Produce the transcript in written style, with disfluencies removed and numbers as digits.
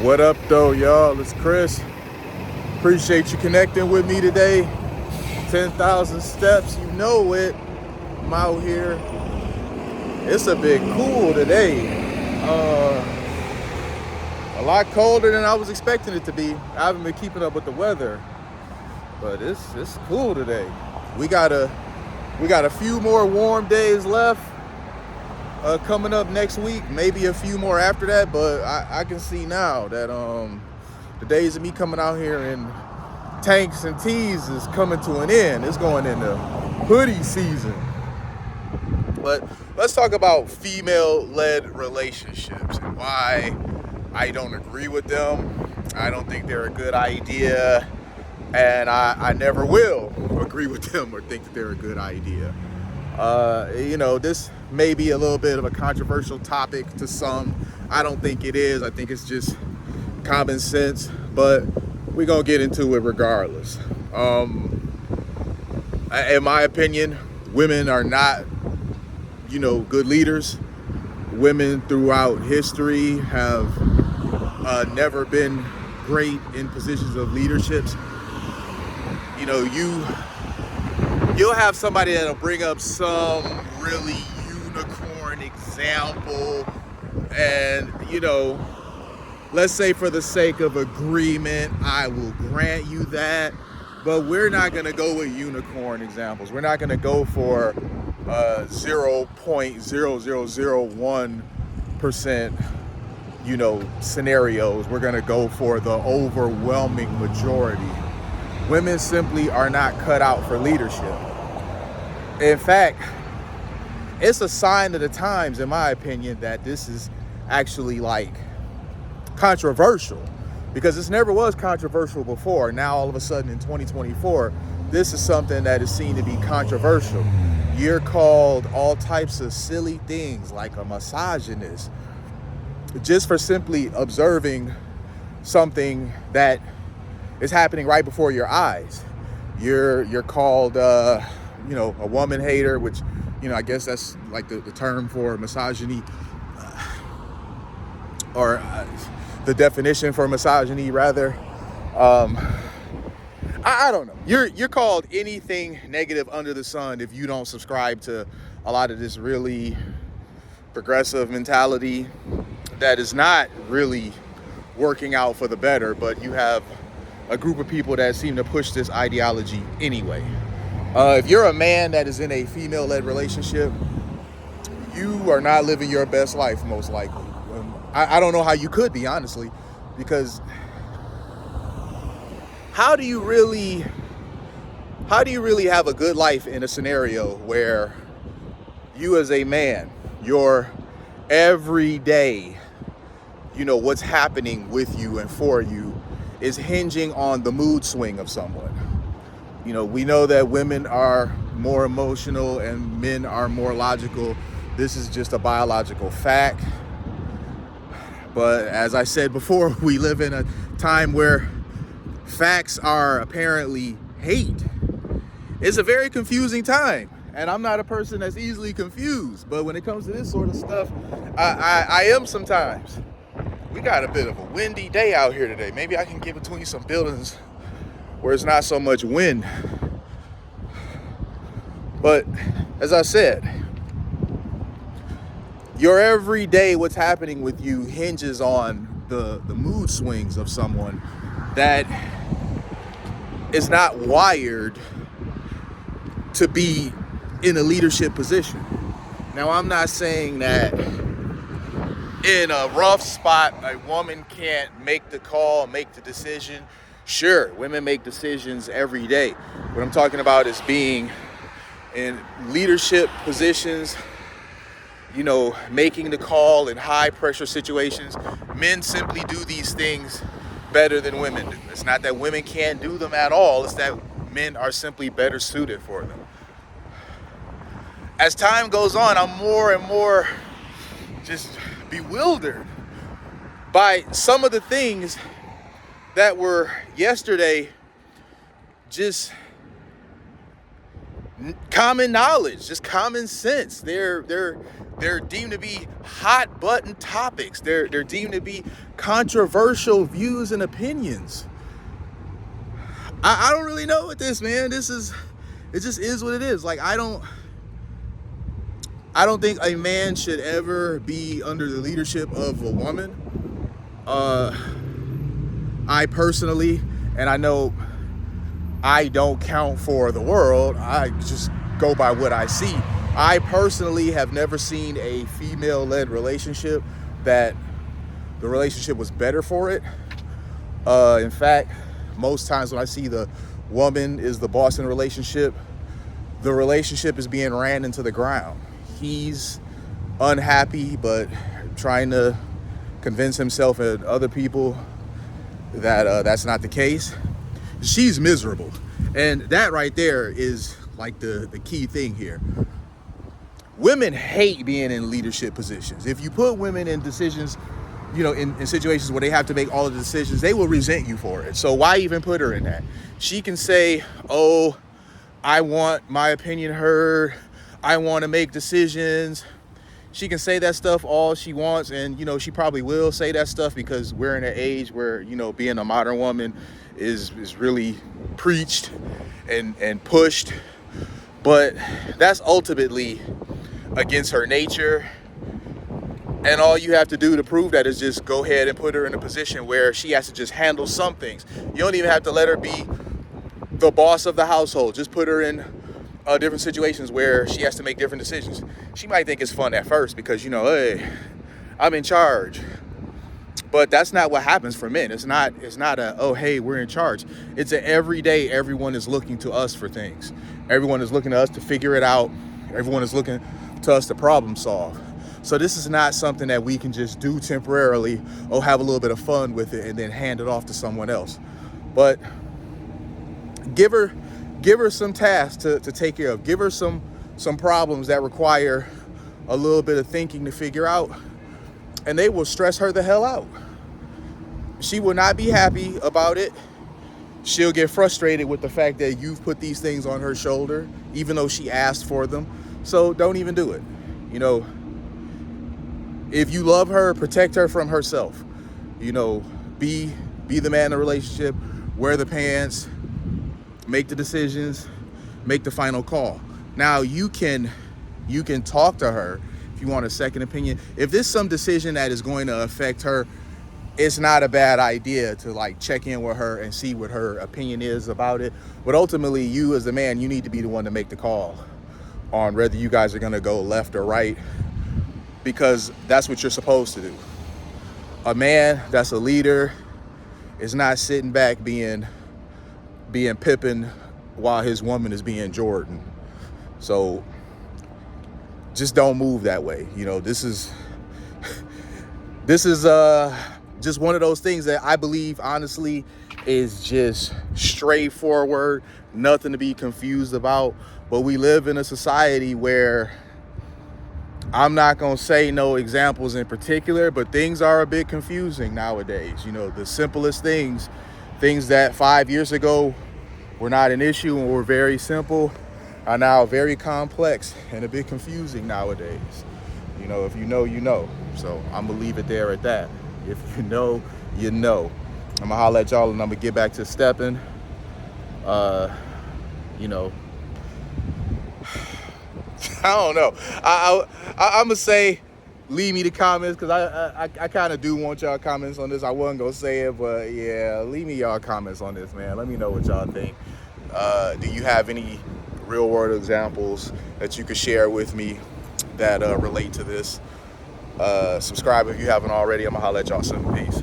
What up, though, y'all? It's Chris. Appreciate you connecting with me today. 10,000 steps, you know it. I'm out here. It's a bit cool today. A lot colder than I was expecting it to be. I haven't been keeping up with the weather, but it's cool today. We got a few more warm days left coming up next week. Maybe a few more after that, but I can see now that the days of me coming out here in tanks and tees is coming to an end. It's going into hoodie season. But let's talk about female-led relationships and why I don't agree with them. I don't think they're a good idea, and I never will agree with them or think that they're a good idea. This may be a little bit of a controversial topic to some. I don't think it is. I think it's just common sense, but we're going to get into it regardless. In my opinion, women are not, good leaders. Women throughout history have never been great in positions of leaderships. You'll have somebody that'll bring up some really unicorn example, and let's say for the sake of agreement, I will grant you that, but we're not going to go with unicorn examples. We're not going to go for 0.0001%, scenarios. We're going to go for the overwhelming majority. Women simply are not cut out for leadership. In fact, it's a sign of the times, in my opinion, that this is actually controversial, because this never was controversial before. Now all of a sudden in 2024, this is something that is seen to be controversial. You're called all types of silly things like a misogynist just for simply observing something that is happening right before your eyes. You're called a woman hater, which I guess that's like the term for misogyny, or the definition for misogyny rather. I don't know. You're called anything negative under the sun if you don't subscribe to a lot of this really progressive mentality that is not really working out for the better, but you have a group of people that seem to push this ideology anyway. If you're a man that is in a female-led relationship, you are not living your best life, most likely. I don't know how you could be, honestly, because how do you really have a good life in a scenario where you as a man, your every day, what's happening with you and for you is hinging on the mood swing of someone? We know that women are more emotional and men are more logical. This is just a biological fact. But as I said before, we live in a time where facts are apparently hate. It's a very confusing time, and I'm not a person that's easily confused, but when it comes to this sort of stuff, I am sometimes. We got a bit of a windy day out here today. Maybe I can get between some buildings where it's not so much wind. But as I said, your everyday, what's happening with you hinges on the mood swings of someone that is not wired to be in a leadership position. Now, I'm not saying that in a rough spot, a woman can't make the call, make the decision. Sure, women make decisions every day. What I'm talking about is being in leadership positions, making the call in high pressure situations. Men simply do these things better than women do. It's not that women can't do them at all. It's that men are simply better suited for them. As time goes on, I'm more and more just bewildered by some of the things that were yesterday just common knowledge, just common sense. They're deemed to be hot button topics. They're deemed to be controversial views and opinions. I don't really know what this, man. It just is what it is. Like, I don't think a man should ever be under the leadership of a woman. I personally, and I know I don't count for the world, I just go by what I see. I personally have never seen a female-led relationship that the relationship was better for it. In fact, most times when I see the woman is the boss in a relationship, the relationship is being ran into the ground. He's unhappy, but trying to convince himself and other people that that's not the case. She's miserable. And that right there is like the key thing here. Women hate being in leadership positions. If you put women in decisions, in situations where they have to make all of the decisions, they will resent you for it. So why even put her in that? She can say, oh, I want my opinion heard. I want to make decisions. She can say that stuff all she wants. And, she probably will say that stuff because we're in an age where, being a modern woman is really preached and pushed. But that's ultimately against her nature. And all you have to do to prove that is just go ahead and put her in a position where she has to just handle some things. You don't even have to let her be the boss of the household. Just put her in different situations where she has to make different decisions. She might think it's fun at first because, hey, I'm in charge. But that's not what happens for men. It's not a, oh, hey, we're in charge. It's a every day everyone is looking to us for things. Everyone is looking to us to figure it out. Everyone is looking to us to problem solve. So this is not something that we can just do temporarily, have a little bit of fun with it and then hand it off to someone else. But give her some tasks to take care of. Give her some problems that require a little bit of thinking to figure out, and they will stress her the hell out. She will not be happy about it. She'll get frustrated with the fact that you've put these things on her shoulder, even though she asked for them. So don't even do it. If you love her, protect her from herself. Be the man in the relationship, wear the pants, make the decisions, make the final call. Now you can talk to her if you want a second opinion. If there's some decision that is going to affect her, it's not a bad idea to check in with her and see what her opinion is about it. But ultimately, you as the man, you need to be the one to make the call on whether you guys are going to go left or right, because that's what you're supposed to do. A man that's a leader is not sitting back being Pippen while his woman is being Jordan. So just don't move that way. This is just one of those things that I believe honestly is just straightforward, nothing to be confused about. But we live in a society where, I'm not going to say no examples in particular, but things are a bit confusing nowadays. The simplest things that 5 years ago were not an issue and were very simple are now very complex and a bit confusing nowadays. If you know, you know. So I'm going to leave it there at that. If you know, you know. I'm going to holler at y'all and I'm going to get back to stepping. I don't know. I'm gonna say, leave me the comments, because I kind of do want y'all comments on this. I wasn't gonna say it, but yeah, leave me y'all comments on this, man. Let me know what y'all think. Do you have any real world examples that you could share with me that relate to this? Subscribe if you haven't already. I'm gonna holler at y'all soon. Peace.